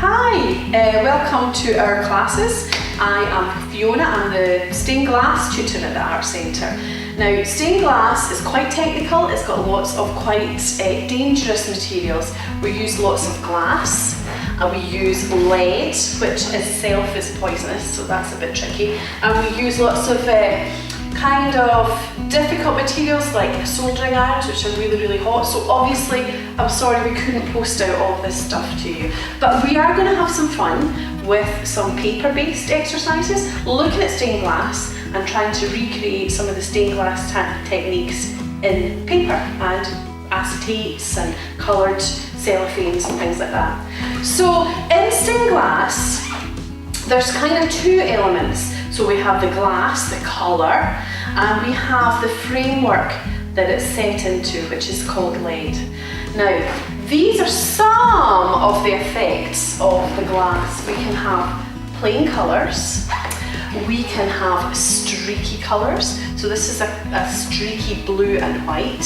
Hi, welcome to our classes. I am Fiona, I'm the stained glass tutor at the Art Centre. Now, stained glass is quite technical, it's got lots of quite dangerous materials. We use lots of glass and we use lead, which itself is poisonous, so that's a bit tricky. And we use lots of kind of difficult materials like soldering irons, which are really hot. So obviously, I'm sorry we couldn't post out all this stuff to you. But we are going to have some fun with some paper-based exercises, looking at stained glass and trying to recreate some of the stained glass techniques in paper and acetates and coloured cellophanes and things like that. So in stained glass, there's kind of two elements. So we have the glass, the colour, and we have the framework that it's set into, which is called lead. Now, these are some of the effects of the glass. We can have plain colours, we can have streaky colours. So this is a streaky blue and white.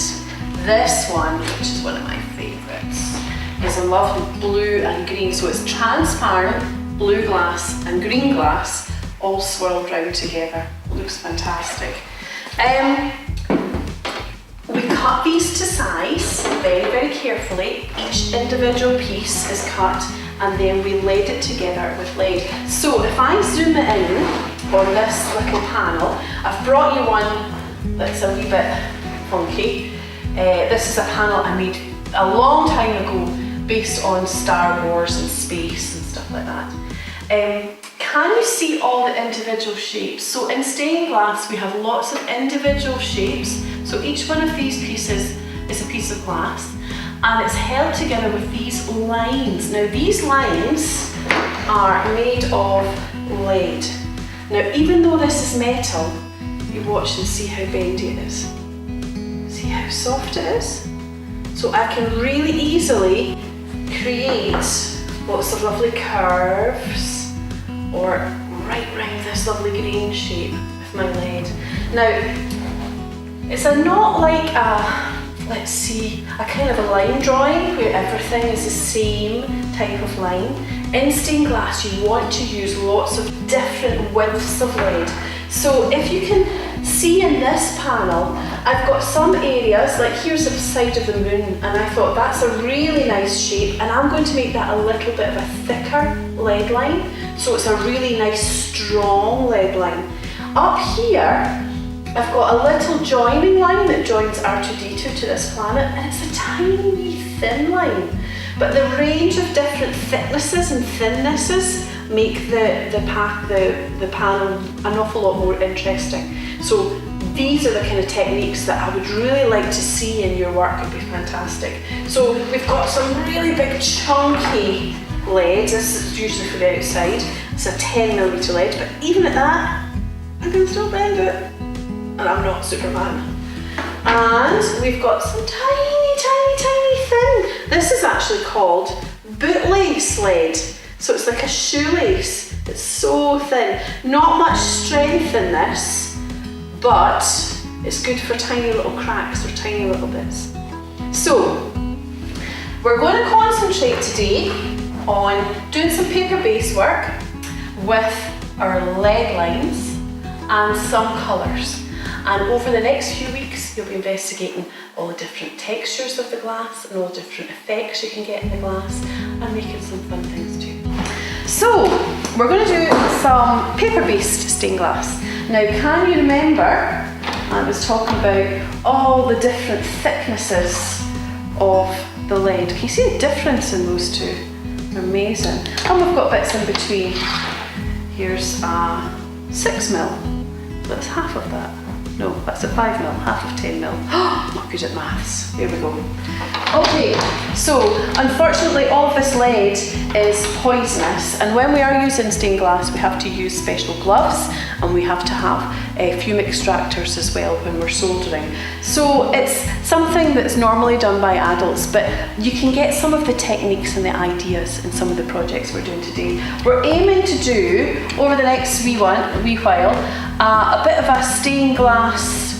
This one, which is one of my favourites, is a lovely blue and green. So it's transparent blue glass and green glass all swirled round together. Looks fantastic. We cut these to size very carefully. Each individual piece is cut and then we laid it together with lead. So if I zoom it in on this little panel, I've brought you one that's a wee bit funky. This is a panel I made a long time ago based on Star Wars and space and stuff like that. Can you see all the individual shapes? So in stained glass we have lots of individual shapes. So each one of these pieces is a piece of glass and it's held together with these lines. Now these lines are made of lead. Now even though this is metal, you watch and see how bendy it is. See how soft it is? So I can really easily create lots of lovely curves or right round this lovely green shape with my lead. Now, it's not like let's see, a kind of a line drawing where everything is the same type of line. In stained glass, you want to use lots of different widths of lead. So if you can see in this panel, I've got some areas, like here's the side of the moon, and I thought that's a really nice shape, and I'm going to make that a little bit of a thicker lead line, so it's a really nice strong lead line. Up here, I've got a little joining line that joins R2-D2 to this planet, and it's a tiny wee thin line. But the range of different thicknesses and thinnesses make the panel an awful lot more interesting. So these are the kind of techniques that I would really like to see in your work. It'd be fantastic. So we've got some really big chunky lead. This is usually for the outside. It's a 10mm lead, but even at that, I can still bend it. And I'm not Superman. And we've got some tiny thin. This is actually called bootlace lead. So it's like a shoelace. It's so thin. Not much strength in this, but it's good for tiny little cracks or tiny little bits. So we're going to concentrate today on doing some paper-based work with our lead lines and some colours. And over the next few weeks, you'll be investigating all the different textures of the glass and all the different effects you can get in the glass and making some fun things too. So, we're going to do some paper-based stained glass. Now, can you remember, I was talking about all the different thicknesses of the lead. Can you see the difference in those two? They're amazing. And we've got bits in between. Here's a 6mm, that's half of that. No, that's a 5mm, half of 10mm. Not good at maths. There we go. Okay, so unfortunately all of this lead is poisonous, and when we are using stained glass we have to use special gloves and we have to have fume extractors as well when we're soldering. So it's something that's normally done by adults, but you can get some of the techniques and the ideas in some of the projects we're doing today. We're aiming to do, over the next wee while, a bit of a stained glass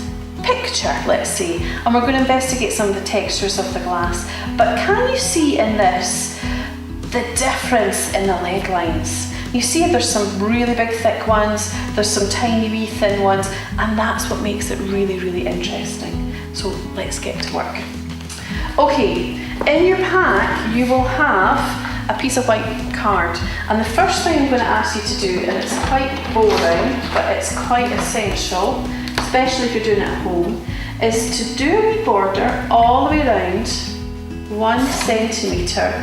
picture, let's see, and we're going to investigate some of the textures of the glass. But can you see in this the difference in the lead lines. You see there's some really big thick ones, there's some tiny wee thin ones, and that's what makes it really, really interesting. So let's get to work. Okay, in your pack you will have a piece of white card, and the first thing I'm going to ask you to do, and it's quite boring but it's quite essential, especially if you're doing it at home, is to do a wee border all the way around 1 centimetre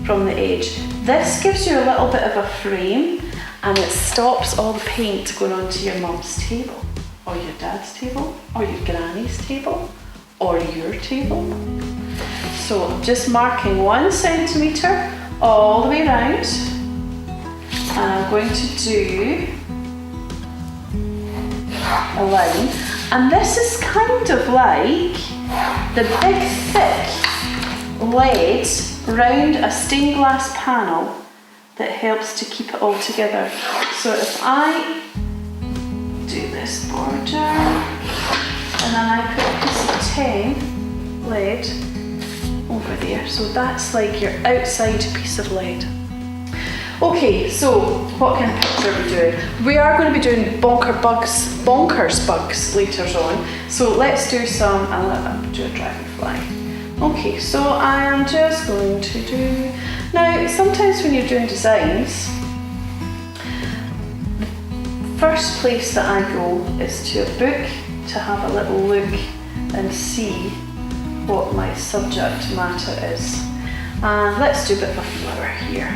from the edge. This gives you a little bit of a frame, and it stops all the paint going onto your mum's table, or your dad's table, or your granny's table, or your table. So I'm just marking 1 centimetre all the way around, and I'm going to do a line, and this is kind of like the big thick lead round a stained glass panel that helps to keep it all together. So if I do this border and then I put a piece of 10 lead over there, so that's like your outside piece of lead. Okay, so what kind of picture are we doing? We are going to be doing bonkers bugs later on. So let's do some, I'll do a dragonfly. Okay, so I am just going to do, now sometimes when you're doing designs, the first place that I go is to a book to have a little look and see what my subject matter is. And let's do a bit of a flower here.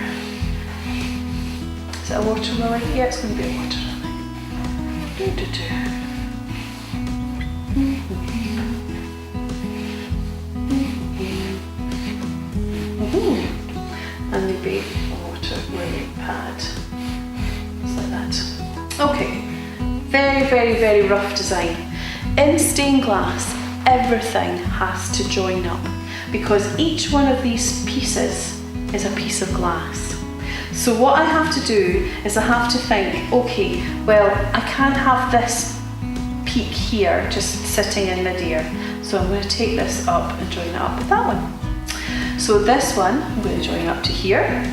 Is it a water lily? Yeah, it's going to be a water lily. And maybe a water lily pad. Just like that. Okay, very, very, very rough design. In stained glass, everything has to join up because each one of these pieces is a piece of glass. So what I have to do is I have to think, okay, well, I can't have this peak here just sitting in mid-air. So I'm going to take this up and join it up with that one. So this one, I'm going to join up to here.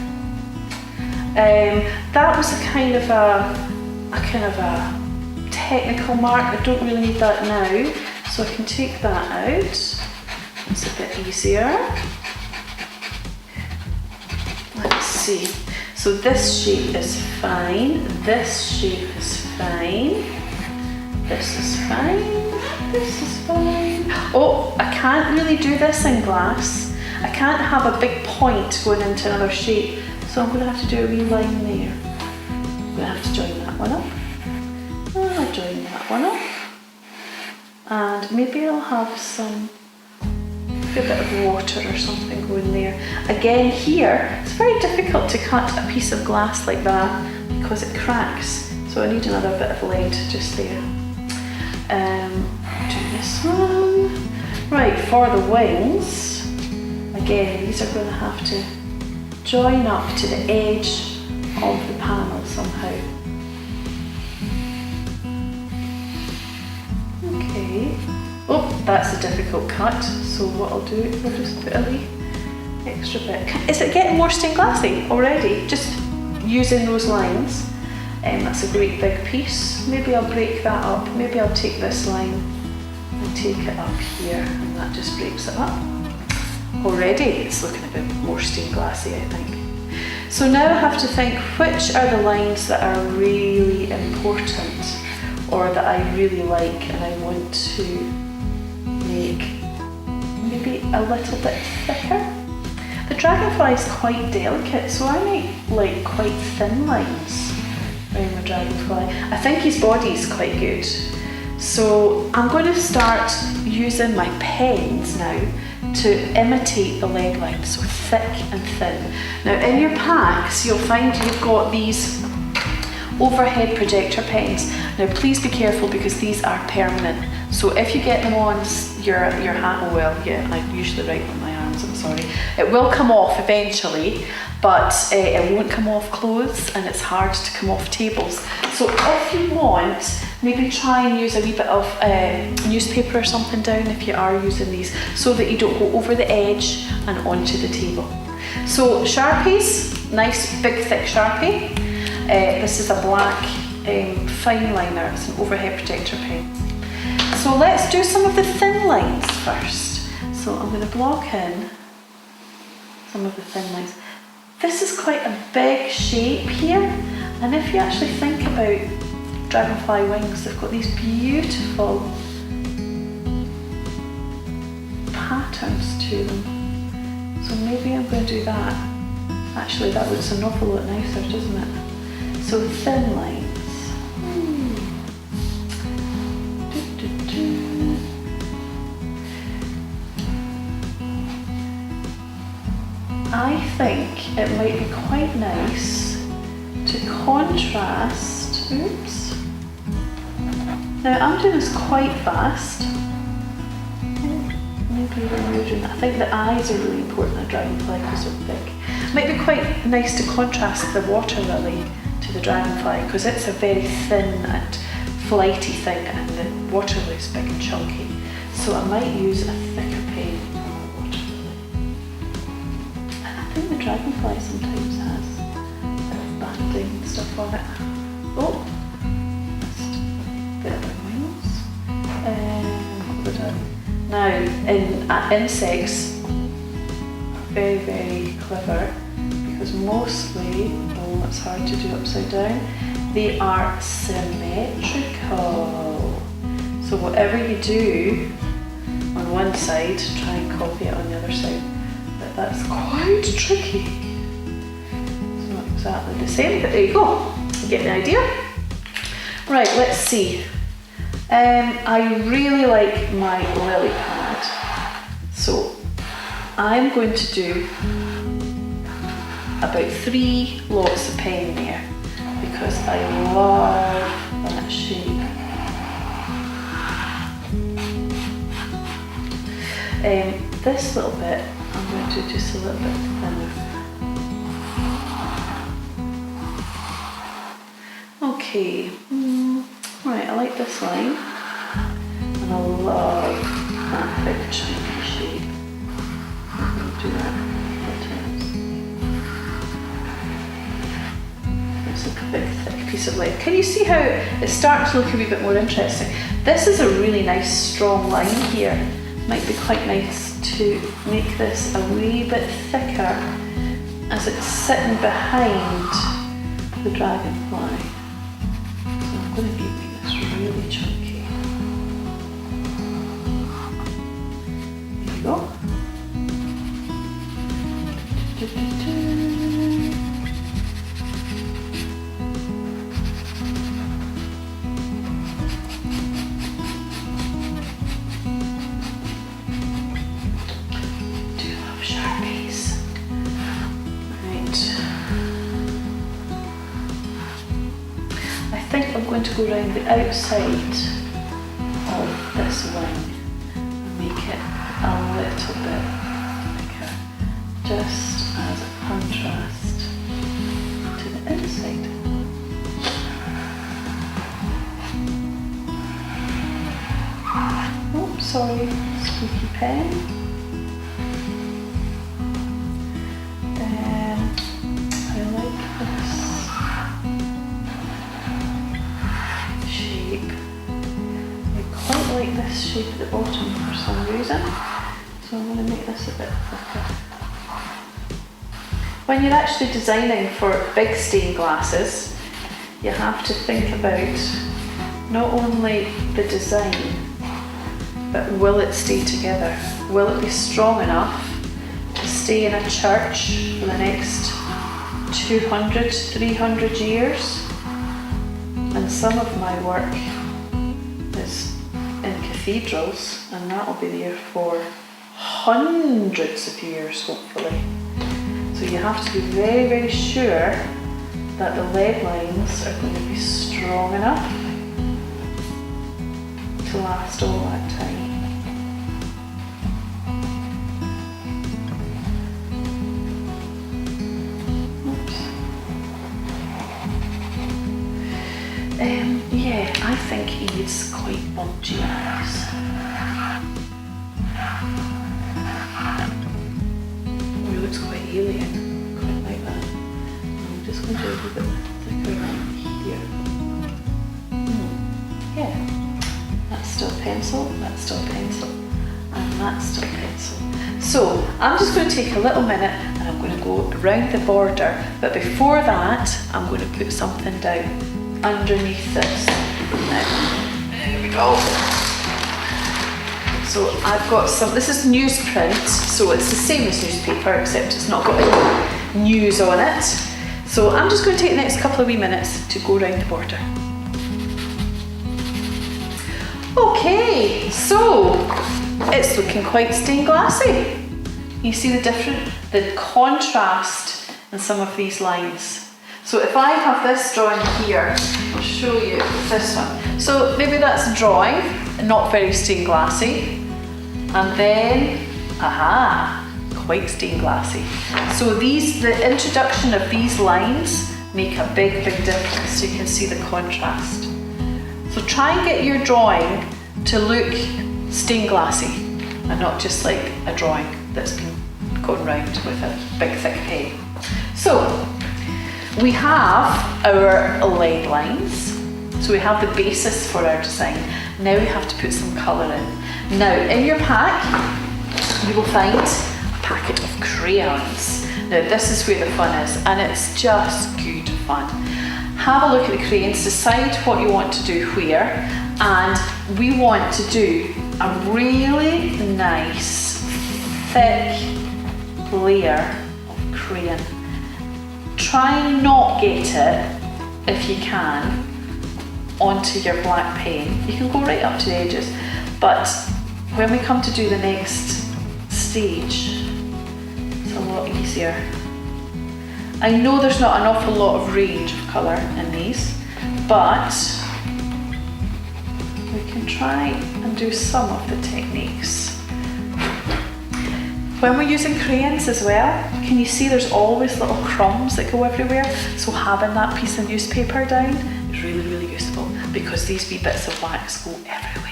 That was a kind of a technical mark. I don't really need that now, so I can take that out. It's a bit easier. Let's see. So this shape is fine. This shape is fine. This is fine. This is fine. Oh, I can't really do this in glass. I can't have a big point going into another shape, so I'm going to have to do a wee line there. I'm going to have to join that one up. I'll join that one up. And maybe I'll have a bit of water or something going there. Again here, it's very difficult to cut a piece of glass like that because it cracks. So I need another bit of lead just there. Do this one. Right, for the wings, again, these are going to have to join up to the edge of the panel somehow. Okay. Oh, that's a difficult cut. So what I'll do is I'll just put a wee extra bit. Is it getting more stained glassy already? Just using those lines. That's a great big piece. Maybe I'll break that up. Maybe I'll take this line and take it up here, and that just breaks it up. Already it's looking a bit more stained glassy, I think. So now I have to think which are the lines that are really important or that I really like and I want to make maybe a little bit thicker. The dragonfly is quite delicate, so I might like quite thin lines around the dragonfly. I think his body is quite good. So I'm going to start using my pens now to imitate the leg line, so thick and thin. Now in your packs you'll find you've got these overhead projector pens. Now please be careful because these are permanent. So if you get them on your hand, oh well, yeah, I usually write on my arms, I'm sorry. It will come off eventually, but it won't come off clothes and it's hard to come off tables. So if you want, maybe try and use a wee bit of newspaper or something down if you are using these, so that you don't go over the edge and onto the table. So Sharpies, nice big thick Sharpie. This is a black fine liner, it's an overhead projector pen. So let's do some of the thin lines first. So I'm going to block in some of the thin lines. This is quite a big shape here, and if you actually think about dragonfly wings, they've got these beautiful patterns to them. So maybe I'm going to do that. Actually, that looks an awful lot nicer, doesn't it? So thin lines. I think it might be quite nice to contrast. Oops. Now I'm doing this quite fast. Maybe when you're doing that. I think the eyes are really important in a dragonfly because they're big. It might be quite nice to contrast the water lily to the dragonfly because it's a very thin and flighty thing, and the water lily is big and chunky. So I might use a thicker pen on the water lily. And I think the dragonfly sometimes has a bit of banding and stuff on it. Oh, that's a bit of the wings. What have I done? Now, insects are very, very clever because mostly, oh, it's hard to do upside down, they are symmetrical. So whatever you do on one side, try and copy it on the other side. But that's quite tricky. It's not exactly the same, but there you go. You get the idea. Right, let's see. I really like my lily pad. So I'm going to do about 3 lots of pen there because I love that shape. This little bit I'm going to do just a little bit thinner. Okay, right, I like this line and I love that big chunky shape. I'm going to do that a couple of times. It's like a big thick piece of line. Can you see how it starts to look a wee bit more interesting? This is a really nice strong line here. Might be quite nice to make this a wee bit thicker as it's sitting behind the dragonfly. So I'm going to make this really chunky. There you go. I'm going to go around the outside of this wing and make it a little bit thicker, just as a contrast to the inside. Oh, sorry, squeaky pen. I like this. I like this shape at the bottom for some reason, so I'm going to make this a bit thicker. When you're actually designing for big stained glasses, you have to think about not only the design, but will it stay together? Will it be strong enough to stay in a church for the next 200, 300 years? And some of my work is in cathedrals, and that will be there for hundreds of years, hopefully. So you have to be very, very sure that the lead lines are going to be strong enough to last all that time. Yeah, I think he needs quite bulgy eyes. Really looks quite alien, quite like that. I'm just going to do a bit thicker line here. Yeah, that's still pencil, that's still pencil, and that's still pencil. So I'm just going to take a little minute and I'm going to go around the border, but before that I'm going to put something down underneath this. Now, there we go. So I've got some, this is newsprint, so it's the same as newspaper except it's not got any news on it. So I'm just going to take the next couple of wee minutes to go around the border. Okay, so it's looking quite stained glassy. You see the contrast in some of these lines. So if I have this drawing here, I'll show you this one. So maybe that's a drawing, not very stained glassy. And then, aha, quite stained glassy. So the introduction of these lines make a big difference. So you can see the contrast. So try and get your drawing to look stained glassy and not just like a drawing that's been gone round with a big thick pen. So we have our lead lines. So we have the basis for our design. Now we have to put some colour in. Now in your pack you will find a packet of crayons. Now this is where the fun is, and it's just good fun. Have a look at the crayons, decide what you want to do where, and we want to do a really nice thick layer of crayon. Try and not get it, if you can, onto your black pen. You can go right up to the edges, but when we come to do the next stage, it's a lot easier. I know there's not an awful lot of range of colour in these, but we can try and do some of the techniques. When we're using crayons as well, can you see there's always little crumbs that go everywhere? So having that piece of newspaper down is really useful, because these wee bits of wax go everywhere.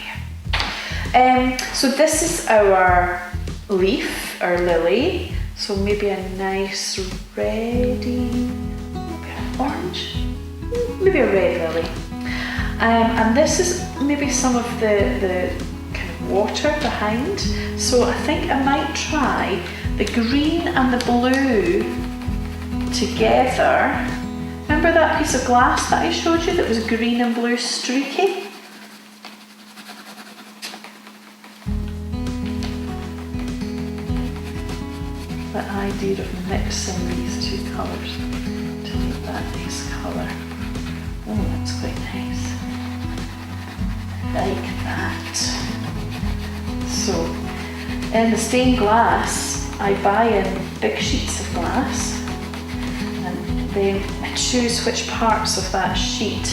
So this is our leaf, our lily. So maybe a nice reddy, maybe an orange, maybe a red lily. And this is maybe some of the kind of water behind. So I think I might try the green and the blue together. Remember that piece of glass that I showed you that was green and blue streaky? The idea of mixing these two colours to make that nice colour. Oh, that's quite nice. Like that. So, in the stained glass, I buy in big sheets of glass, and then I choose which parts of that sheet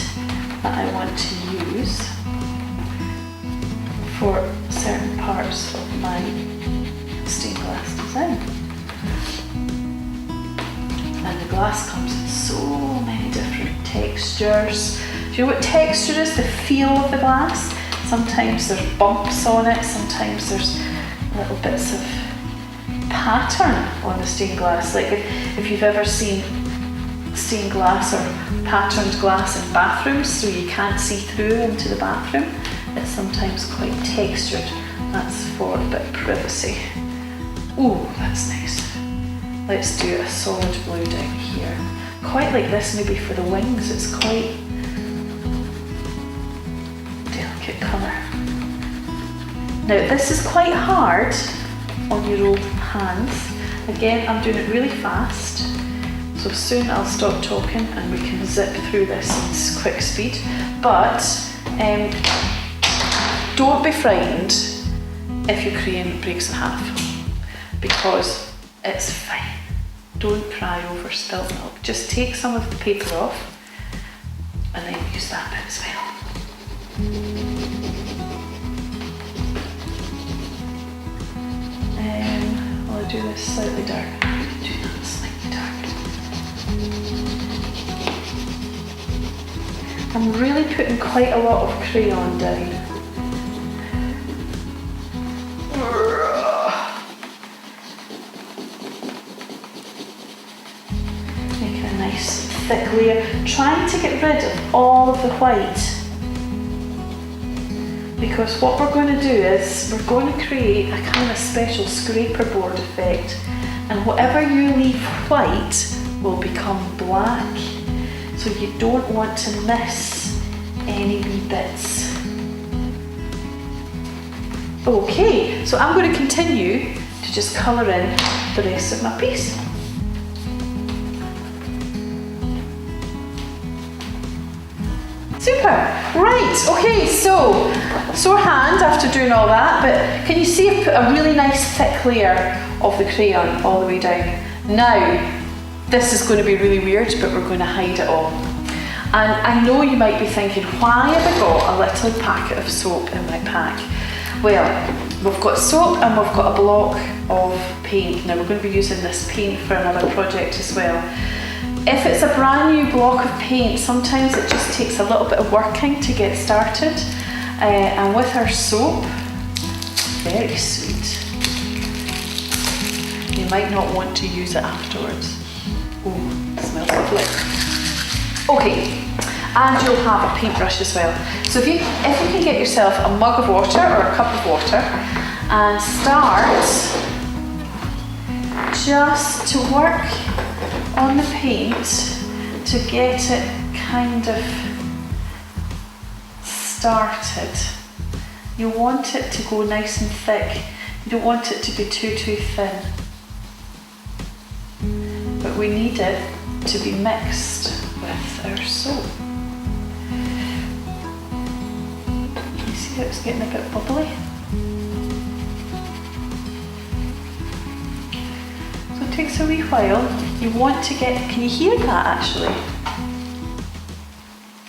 that I want to use for certain parts of my stained glass design. And the glass comes in so many different textures. Do you know what texture is? The feel of the glass. Sometimes there's bumps on it, sometimes there's little bits of pattern on the stained glass. Like if you've ever seen stained glass or patterned glass in bathrooms, so you can't see through into the bathroom, it's sometimes quite textured. That's for a bit of privacy. Ooh, that's nice. Let's do a solid blue down here. Quite like this maybe for the wings, it's quite delicate colour. Now this is quite hard on your old hands. Again, I'm doing it really fast, so soon I'll stop talking and we can zip through this in quick speed. But don't be frightened if your crayon breaks in half, because it's fine. Don't cry over spilt milk. Just take some of the paper off and then use that bit as well. I'll do this slightly dark. Do that slightly dark. I'm really putting quite a lot of crayon down. thick layer, trying to get rid of all of the white. Because what we're going to do is we're going to create a kind of special scraper board effect, and whatever you leave white will become black. So you don't want to miss any wee bits. Okay, so I'm going to continue to just colour in the rest of my piece. Super! Right, okay, so sore hand after doing all that, but can you see I've put a really nice thick layer of the crayon all the way down? Now, this is going to be really weird, but we're going to hide it all. And I know you might be thinking, why have I got a little packet of soap in my pack? Well, we've got soap and we've got a block of paint. Now we're going to be using this paint for another project as well. If it's a brand new block of paint, sometimes it just takes a little bit of working to get started. And with our soap, very sweet. You might not want to use it afterwards. Oh, it smells lovely. Okay, and you'll have a paintbrush as well. So if you can get yourself a mug of water or a cup of water and start just to work on the paint to get it kind of started. You want it to go nice and thick. You don't want it to be too thin. But we need it to be mixed with our soap. You see how it's getting a bit bubbly? So it takes a wee while. You want to get, can you hear that actually?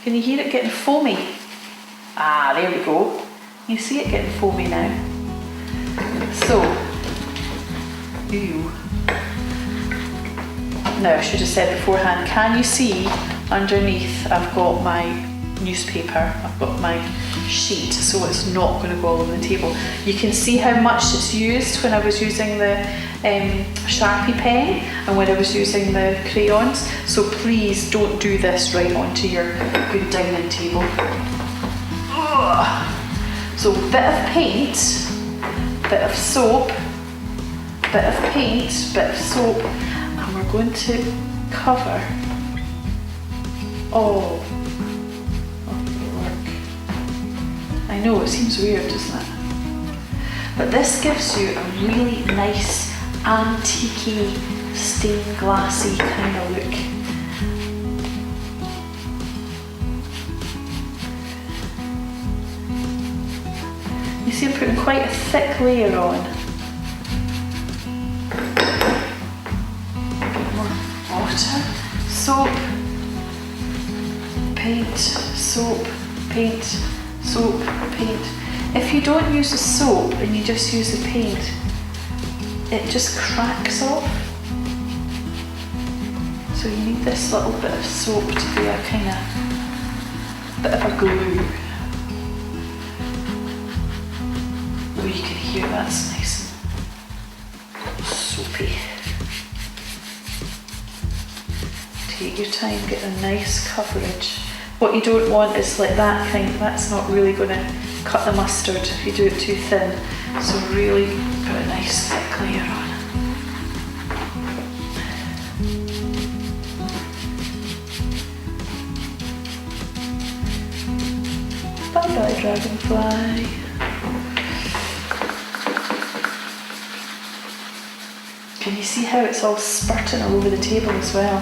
Can you hear it getting foamy? Ah, there we go. You see it getting foamy now. So, now I should have said beforehand, can you see underneath I've got my newspaper, I've got my sheet, so it's not going to go all over the table. You can see how much it's used when I was using the Sharpie pen and when I was using the crayons, so please don't do this right onto your good dining table. So bit of paint, bit of soap, bit of paint, bit of soap, and we're going to cover all of the work. I know it seems weird, doesn't it? But this gives you a really nice antique-y, stained glassy kind of look. You see I'm putting quite a thick layer on. More water, soap, paint, soap, paint, soap, paint. If you don't use the soap and you just use the paint, it just cracks off. So you need this little bit of soap to be a kind of bit of a glue. Oh, you can hear that's nice and soapy. Take your time, get a nice coverage. What you don't want is like that kind, that's not really going to cut the mustard if you do it too thin. So really put a nice thick layer on. Bye bye, Dragonfly. Can you see how it's all spurting all over the table as well?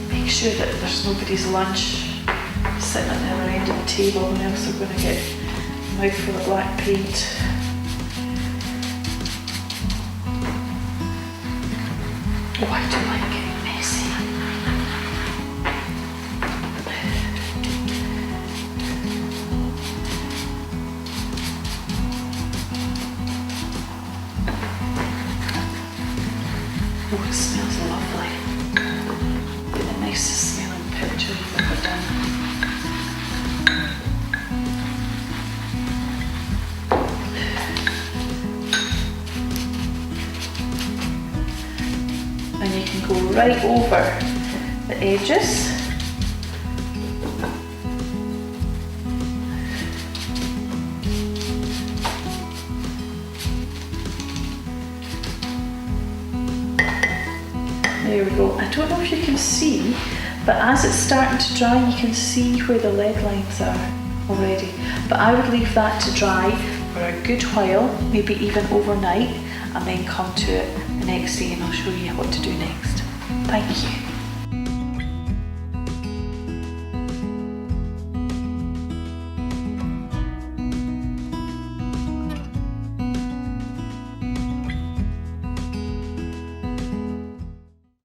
Make sure that there's nobody's lunch sitting at the other end of the table, or else they're going to get a mouthful of black paint. Oh, I do like getting messy. Oh, it smells lovely. Be the nicest smelling picture you've ever done. And you can go right over the edges. There we go. I don't know if you can see, but as it's starting to dry, you can see where the lead lines are already. But I would leave that to dry for a good while, maybe even overnight, and then come to it the next day and I'll show you what to do next. Thank you.